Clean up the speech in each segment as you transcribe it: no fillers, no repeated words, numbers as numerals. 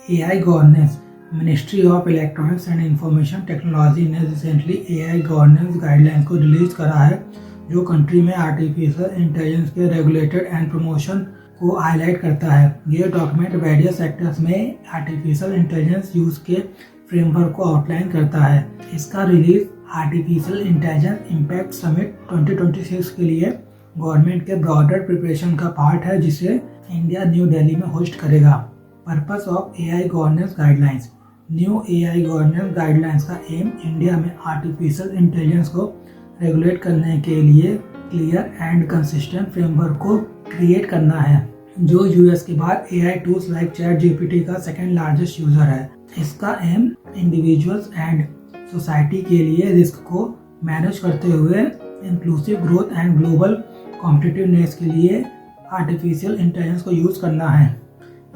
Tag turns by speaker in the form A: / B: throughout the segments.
A: AI governance. Ministry of electronics and information technology ने recently AI governance guidelines को release करा है, जो कंट्री में आर्टिफिशियल इंटेलिजेंस के रेगुलेटेड एंड प्रमोशन को हाईलाइट करता है। ये डॉक्यूमेंट वेरियस सेक्टर्स में आर्टिफिशियल इंटेलिजेंस यूज के फ्रेमवर्क को आउटलाइन करता है। इसका release artificial intelligence impact summit 2026 के लिए गवर्नमेंट के ब्रॉडर प्रिपरेशन का पार्ट है, जिसे इंडिया न्यू दिल्ली में होस्ट करेगा। Purpose of AI governance guidelines. New AI governance guidelines का एम इंडिया में आर्टिफिशियल इंटेलिजेंस को रेगुलेट करने के लिए क्लियर एंड कंसिस्टेंट फ्रेमवर्क को क्रिएट करना है, जो यूएस के बाद AI टूल्स लाइक ChatGPT का सेकेंड लार्जेस्ट यूजर है। इसका एम इंडिविजुअल्स एंड सोसाइटी के लिए रिस्क को मैनेज करते हुए inclusive growth and global competitiveness के लिए आर्टिफिशियल इंटेलिजेंस को यूज करना है।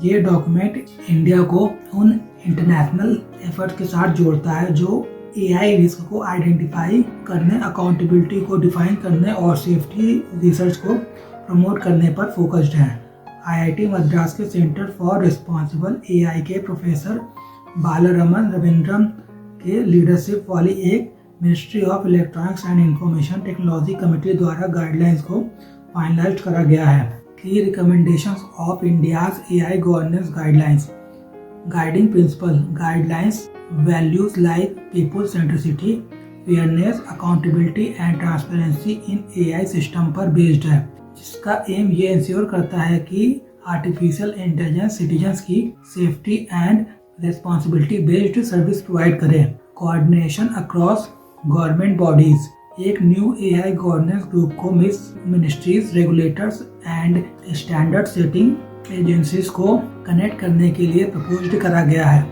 A: ये डॉक्यूमेंट इंडिया को उन इंटरनेशनल एफर्ट के साथ जोड़ता है जो AI रिस्क को आइडेंटिफाई करने, अकाउंटेबिलिटी को डिफाइन करने और सेफ्टी रिसर्च को प्रमोट करने पर फोकस्ड है। IIT मद्रास के सेंटर फॉर रिस्पॉन्सिबल AI के प्रोफेसर बालारमन रविंद्रन के लीडरशिप वाली एक ministry of electronics and information technology committee द्वारा गाइडलाइंस को फाइनलाइज करा गया है। की recommendations of India's AI governance guidelines. Guiding principal guidelines values like people centricity, fairness, accountability and transparency in AI system पर बेस्ड है, जिसका एम ये इंश्योर करता है कि आर्टिफिशियल इंटेलिजेंस सिटीजन्स की safety and responsibility based service provide करे। Coordination across government bodies. एक न्यू AI गवर्नेंस ग्रुप को ministries, regulators and standard setting agencies को कनेक्ट करने के लिए प्रपोज्ड करा गया है।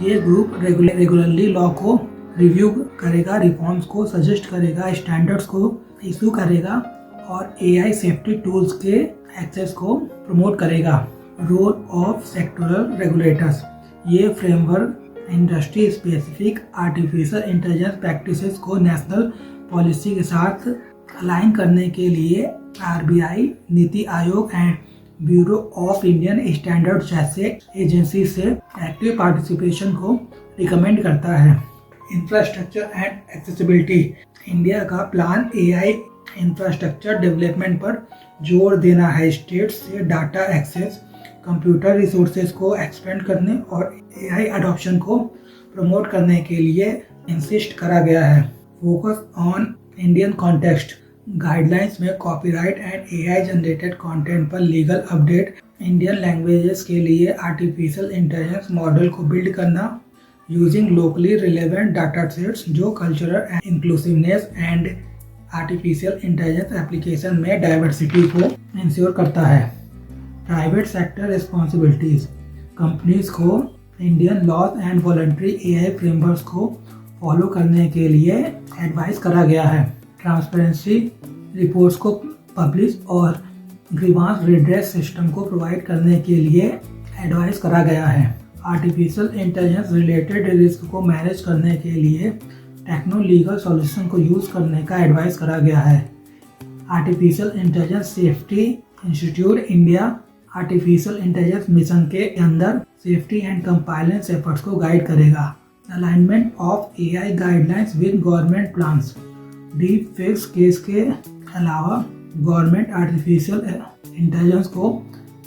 A: ये ग्रुप रेगुलरली लॉ को रिव्यू करेगा, रिफॉर्म्स को सजेस्ट करेगा, स्टैंडर्ड्स को इशू करेगा और AI सेफ्टी टूल्स के एक्सेस को प्रमोट करेगा। Role of sectoral regulators. ये framework industry specific artificial intelligence practices को नेशनल पॉलिसी के साथ अलाइन करने के लिए RBI, NITI Aayog and bureau of Indian standards जैसे एजेंसी से एक्टिव पार्टिसिपेशन को रिकमेंड करता है। Infrastructure and accessibility. इंडिया का प्लान AI इंफ्रास्ट्रक्चर डेवलपमेंट पर जोर देना है। स्टेट्स से डाटा एक्सेस, कंप्यूटर रिसोर्सेज को एक्सपेंड करने और AI अडॉप्शन को प्रमोट करने के लिए इंसिस्ट करा गया है। Focus on Indian context. Guidelines में copyright and AI generated content पर लीगल अपडेट, इंडियन लैंग्वेजेस के लिए आर्टिफिशियल इंटेलिजेंस मॉडल को बिल्ड करना using locally relevant data sets, जो cultural inclusiveness and artificial intelligence application में डाइवर्सिटी को इंश्योर करता है। Private sector responsibilities. कंपनीज को Indian laws and voluntary AI frameworks को फॉलो करने के लिए एडवाइस करा गया है। ट्रांसपेरेंसी रिपोर्ट्स को पब्लिश और ग्रीवांस रिड्रेस सिस्टम को प्रोवाइड करने के लिए एडवाइस करा गया है। आर्टिफिशियल इंटेलिजेंस रिलेटेड रिस्क को मैनेज करने के लिए टेक्नो लीगल सॉल्यूशन को यूज करने का एडवाइस करा गया है। Artificial intelligence safety institute India artificial intelligence mission के अंदर सेफ्टी एंड कंप्लायंस एफर्ट्स को गाइड करेगा। Alignment of AI guidelines with government plans. Deep fakes case के अलावा गवर्नमेंट आर्टिफिशियल इंटेलिजेंस को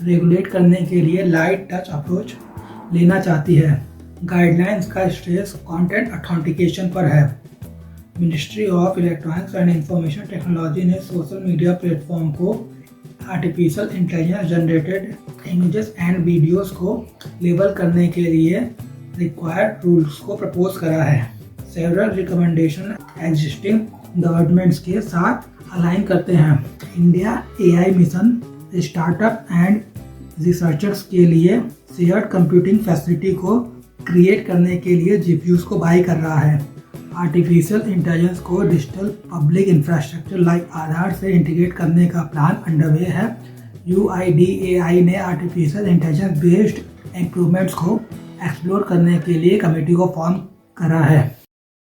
A: रेगुलेट करने के लिए लाइट टच अप्रोच लेना चाहती है। गाइडलाइंस का स्ट्रेस कंटेंट ऑथेंटिकेशन पर है। Ministry of electronics and information technology ने सोशल मीडिया प्लेटफॉर्म को artificial intelligence generated images and videos को लेबल करने के लिए रिक्वायर्ड रूल्स को प्रपोज करा है। सेवरल रिकमेंडेशन एग्जिस्टिंग गवर्नमेंट्स के साथ अलाइन करते हैं। India AI mission startup and researchers के लिए शेयर्ड कंप्यूटिंग फैसिलिटी को क्रिएट करने के लिए GPUs को बाई कर रहा है। आर्टिफिशियल इंटेलिजेंस को डिजिटल पब्लिक इंफ्रास्ट्रक्चर लाइक आधार से इंटीग्रेट करने का प्लान अंडरवे है। UIDAI ने आर्टिफिशियल इंटेलिजेंस बेस्ड इम्प्रूवमेंट्स को एक्सप्लोर करने के लिए कमेटी को फॉर्म करा है।